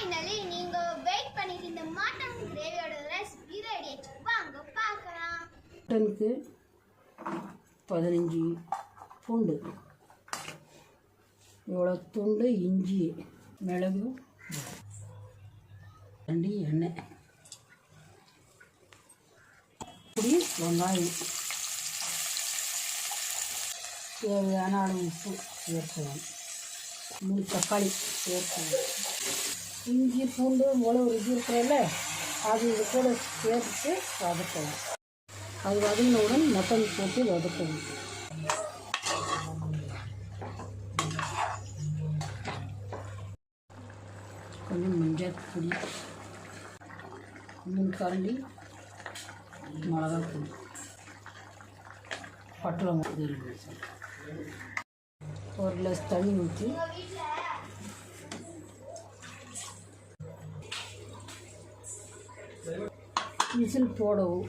Finally நீங்க wait பண்ணிட்டு இந்த மட்டன் கிரேவியோட ரெசிபி ரெடி ஆயிடுச்சு. வாங்க பார்க்கலாம். மட்டனுக்கு 15 பூண்டு, இவ்வளோ துண்டு இஞ்சி, மிளகு, 2 எண்ணெய், இப்படி வெங்காயம், தேவையான அளவு உப்பு சேர்க்கலாம், 3 தக்காளி சேர்க்கலாம். இஞ்சி பூண்டு மிளகு ருசி இருக்கிறதில்ல, அது இது கூட சேர்த்து வதக்கலாம். அது வதங்கினவுடன் மட்டன் போட்டு வதக்கணும். கொஞ்சம் மஞ்சள் பொடி, 3 கரண்டி மிளகாய் பொடி, பட்டலம் 1 கிளாஸ் தண்ணி ஊற்றி விசில் போடவும்.